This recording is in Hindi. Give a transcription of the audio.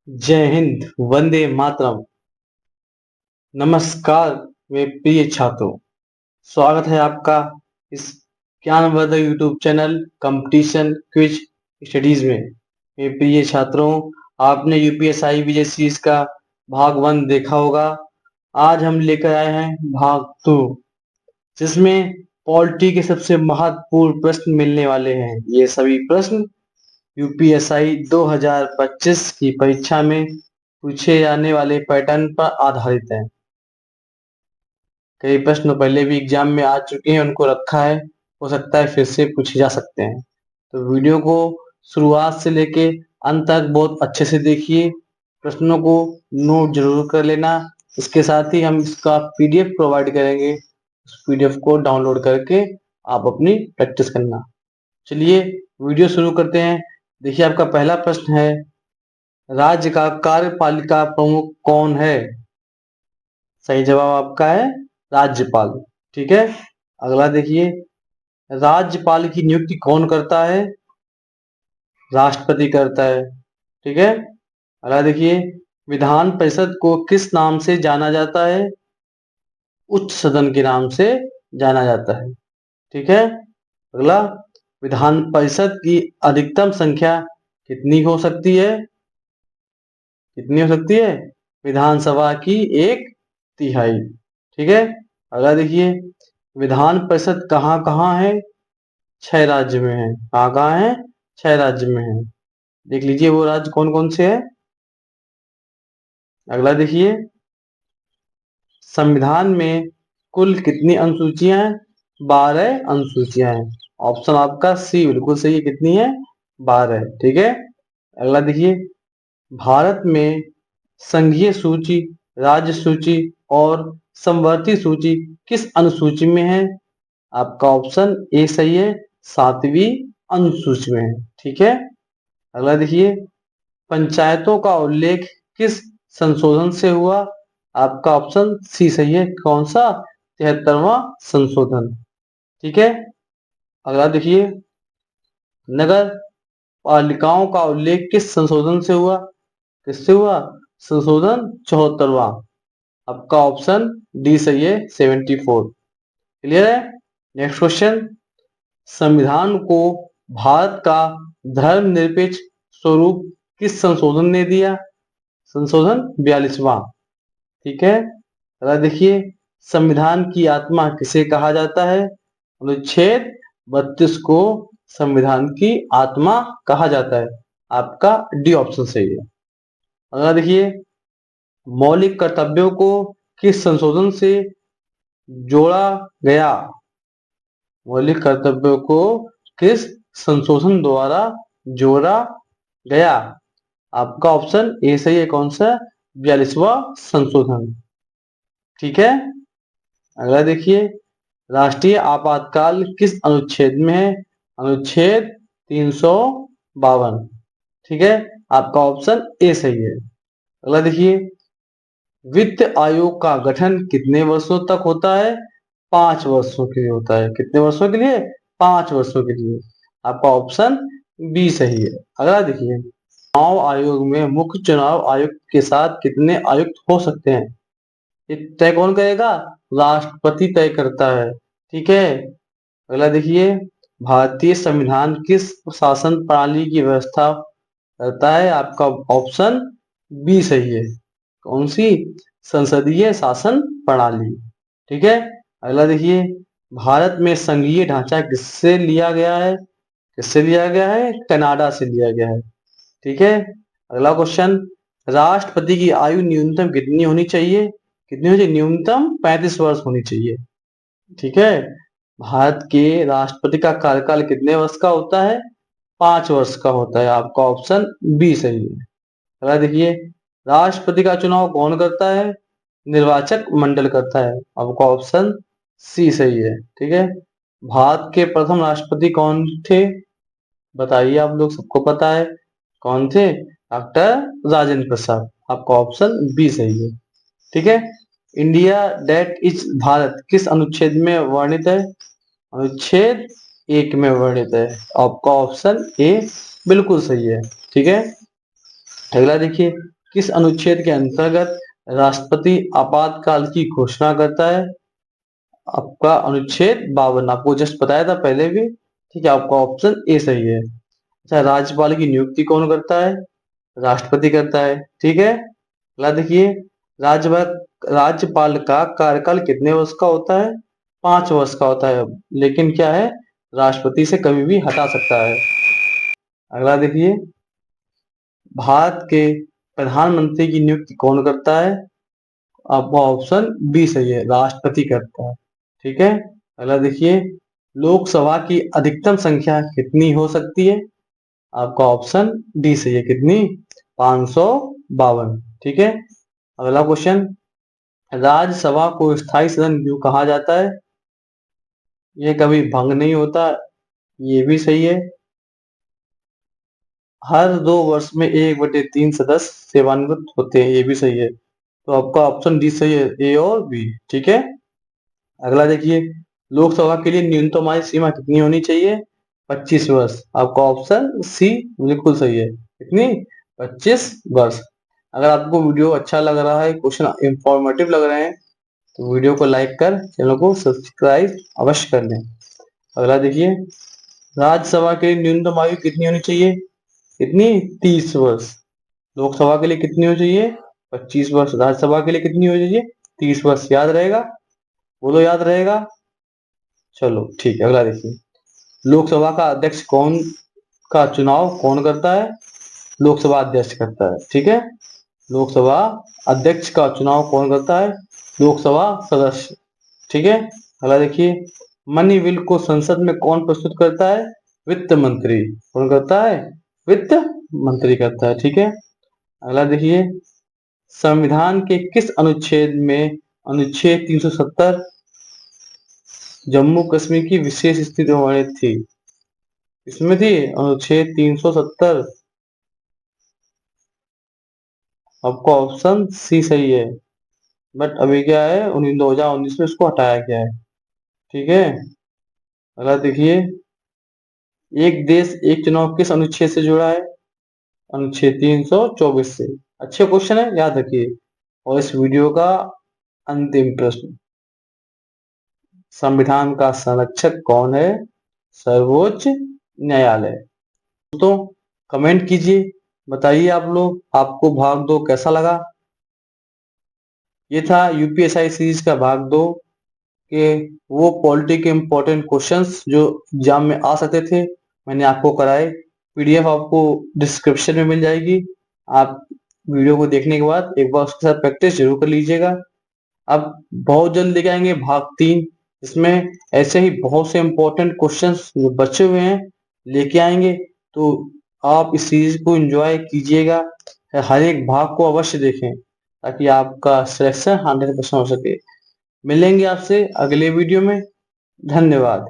जय हिंद, वंदे मातरम। नमस्कार मेरे प्रिय छात्रों, स्वागत है आपका इस ज्ञानवर्धक YouTube channel competition quiz studies में। मेरे प्रिय छात्रों, आपने यूपीएससी विजय सीरीज का भाग 1 देखा होगा। आज हम लेकर आए हैं भाग 2, जिसमें पॉलिटी के सबसे महत्वपूर्ण प्रश्न मिलने वाले हैं। ये सभी प्रश्न यूपीएससी 2025 की परीक्षा में पूछे जाने वाले पैटर्न पर आधारित है। कई प्रश्न पहले भी एग्जाम में आ चुके हैं, उनको रखा है, हो सकता है फिर से पूछे जा सकते हैं। तो वीडियो को शुरुआत से लेके अंत तक बहुत अच्छे से देखिए, प्रश्नों को नोट जरूर कर लेना। इसके साथ ही हम इसका पीडीएफ प्रोवाइड करेंगे, उस पीडीएफ को डाउनलोड करके आप अपनी प्रैक्टिस करना। चलिए वीडियो शुरू करते हैं। देखिए, आपका पहला प्रश्न है, राज्य का कार्यपालिका प्रमुख कौन है? सही जवाब आपका है राज्यपाल। ठीक है, अगला देखिए, राज्यपाल की नियुक्ति कौन करता है? राष्ट्रपति करता है। ठीक है, अगला देखिए, विधान परिषद को किस नाम से जाना जाता है? उच्च सदन के नाम से जाना जाता है। ठीक है, अगला, विधान परिषद की अधिकतम संख्या कितनी हो सकती है? कितनी हो सकती है? विधानसभा की 1/3। ठीक है, अगला देखिए, विधान परिषद कहाँ कहाँ है? 6 राज्य में है। कहाँ कहाँ है? 6 राज्य में है। देख लीजिए वो राज्य कौन कौन से है। अगला देखिए, संविधान में कुल कितनी अनुसूचियां हैं? 12 अनुसूचियां हैं। ऑप्शन आपका सी बिल्कुल सही है। कितनी है? 12। ठीक है, अगला देखिए, भारत में संघीय सूची, राज्य सूची और समवर्ती सूची किस अनुसूची में है? आपका ऑप्शन ए सही है, 7वीं अनुसूची में है। ठीक है, अगला देखिए, पंचायतों का उल्लेख किस संशोधन से हुआ? आपका ऑप्शन सी सही है। कौन सा? 73वां संशोधन। ठीक है, अगला देखिए, नगर पालिकाओं का उल्लेख किस संशोधन से हुआ? किससे हुआ? संशोधन 74वां। आपका ऑप्शन डी सही है, 74। क्लियर है? नेक्स्ट क्वेश्चन, संविधान को भारत का धर्मनिरपेक्ष स्वरूप किस संशोधन ने दिया? संशोधन 42वां। ठीक है, अगला देखिए, संविधान की आत्मा किसे कहा जाता है? अनुच्छेद 32 को संविधान की आत्मा कहा जाता है। आपका डी ऑप्शन सही है। अगला देखिए, मौलिक कर्तव्यों को किस संशोधन से जोड़ा गया? मौलिक कर्तव्यों को किस संशोधन द्वारा जोड़ा गया? आपका ऑप्शन ए सही है। कौन सा? 42वां संशोधन। ठीक है, अगला देखिए, राष्ट्रीय आपातकाल किस अनुच्छेद में है? अनुच्छेद 352। ठीक है, आपका ऑप्शन ए सही है। अगला देखिए, वित्त आयोग का गठन कितने वर्षों तक होता है? 5 वर्षों के लिए होता है। कितने वर्षों के लिए? 5 वर्षों के लिए। आपका ऑप्शन बी सही है। अगला देखिए, चुनाव आयोग में मुख्य चुनाव आयुक्त के साथ कितने आयुक्त हो सकते हैं? ये तय कौन करेगा? राष्ट्रपति तय करता है। ठीक है, अगला देखिए, भारतीय संविधान किस शासन प्रणाली की व्यवस्था करता है? आपका ऑप्शन बी सही है। कौन सी? संसदीय शासन प्रणाली। ठीक है, अगला देखिए, भारत में संघीय ढांचा किससे लिया गया है? किससे लिया गया है? कनाडा से लिया गया है। ठीक है, अगला क्वेश्चन, राष्ट्रपति की आयु न्यूनतम कितनी होनी चाहिए? कितनी होनी चाहिए? न्यूनतम 35 वर्ष होनी चाहिए। ठीक है, भारत के राष्ट्रपति का कार्यकाल कितने वर्ष का होता है? 5 वर्ष का होता है। आपका ऑप्शन बी सही है। अगला देखिए, राष्ट्रपति का चुनाव कौन करता है? निर्वाचक मंडल करता है। आपका ऑप्शन सी सही है। ठीक है, भारत के प्रथम राष्ट्रपति कौन थे? बताइए, आप लोग सबको पता है कौन थे? डॉक्टर राजेंद्र प्रसाद। आपका ऑप्शन बी सही है। ठीक है, इंडिया डेट इज भारत किस अनुच्छेद में वर्णित है? अनुच्छेद 1 में वर्णित है। आपका ऑप्शन ए बिल्कुल सही है। ठीक है, अगला देखिए, किस अनुच्छेद के अंतर्गत राष्ट्रपति आपातकाल की घोषणा करता है? आपका अनुच्छेद 52, आपको जस्ट बताया था पहले भी। ठीक है, आपका ऑप्शन ए सही है। अच्छा, राज्यपाल की नियुक्ति कौन करता है? राष्ट्रपति करता है। ठीक है, अगला देखिए, राज्यपाल राज्यपाल का कार्यकाल कितने वर्ष का होता है? 5 वर्ष का होता है, लेकिन क्या है, राष्ट्रपति से कभी भी हटा सकता है। अगला देखिए, भारत के प्रधानमंत्री की नियुक्ति कौन करता है? आपका ऑप्शन बी सही है, राष्ट्रपति करता है। ठीक है, अगला देखिए, लोकसभा की अधिकतम संख्या कितनी हो सकती है? आपका ऑप्शन डी सही है, कितनी? 552। ठीक है, अगला क्वेश्चन, राज्यसभा को स्थायी सदन क्यों कहा जाता है? ये कभी भंग नहीं होता, ये भी सही है। हर 2 वर्ष में 1/3 सदस्य सेवानिवृत्त होते हैं, ये भी सही है। तो आपका ऑप्शन डी सही है, ए और बी। ठीक है, अगला देखिए, लोकसभा के लिए न्यूनतम आयु सीमा कितनी होनी चाहिए? 25 वर्ष। आपका ऑप्शन सी बिल्कुल सही है, कितनी? 25 वर्ष। अगर आपको वीडियो अच्छा लग रहा है, क्वेश्चन इंफॉर्मेटिव लग रहे हैं, तो वीडियो को लाइक कर चैनल को सब्सक्राइब अवश्य कर लें। अगला देखिए, राज्यसभा के लिए न्यूनतम आयु कितनी होनी चाहिए? कितनी? 30 वर्ष। लोकसभा के लिए कितनी होनी चाहिए? 25 वर्ष। राज्यसभा के लिए कितनी होनी चाहिए? 30 वर्ष। याद रहेगा? बोलो, याद रहेगा? चलो ठीक है, अगला देखिए, लोकसभा का अध्यक्ष कौन का चुनाव कौन करता है? लोकसभा अध्यक्ष करता है। ठीक है, लोकसभा अध्यक्ष का चुनाव कौन करता है? लोकसभा सदस्य। ठीक है, अगला देखिए, मनी बिल को संसद में कौन प्रस्तुत करता है? वित्त मंत्री। कौन करता है? वित्त मंत्री करता है। ठीक है, अगला देखिए, संविधान के किस अनुच्छेद में अनुच्छेद 370 जम्मू कश्मीर की विशेष स्थिति वर्णित थी? इसमें थी अनुच्छेद 370। आपका ऑप्शन सी सही है, बट अभी क्या है, 2019 में इसको हटाया गया है। ठीक है, अगला देखिए, एक देश एक चुनाव किस अनुच्छेद से जुड़ा है? अनुच्छेद 324 से। अच्छे क्वेश्चन है, याद रखिए। और इस वीडियो का अंतिम प्रश्न, संविधान का संरक्षक कौन है? सर्वोच्च न्यायालय। दोस्तों, कमेंट कीजिए, बताइए आप लोग, आपको भाग 2 कैसा लगा? ये था यूपीएसआई सीरीज का भाग 2 के वो पॉलिटी के इंपॉर्टेंट क्वेश्चंस जो एग्जाम में आ सकते थे, मैंने आपको कराए। पीडीएफ आपको डिस्क्रिप्शन में मिल जाएगी। आप वीडियो को देखने के बाद एक बार उसके साथ प्रैक्टिस जरूर कर लीजिएगा। अब बहुत जल्द लेके आएंगे भाग 3, इसमें ऐसे ही बहुत से इंपॉर्टेंट क्वेश्चंस जो बचे हुए हैं लेके आएंगे। तो आप इस सीरीज को एंजॉय कीजिएगा, हर एक भाग को अवश्य देखें, ताकि आपका सिलेक्शन 100% हो सके। मिलेंगे आपसे अगले वीडियो में। धन्यवाद।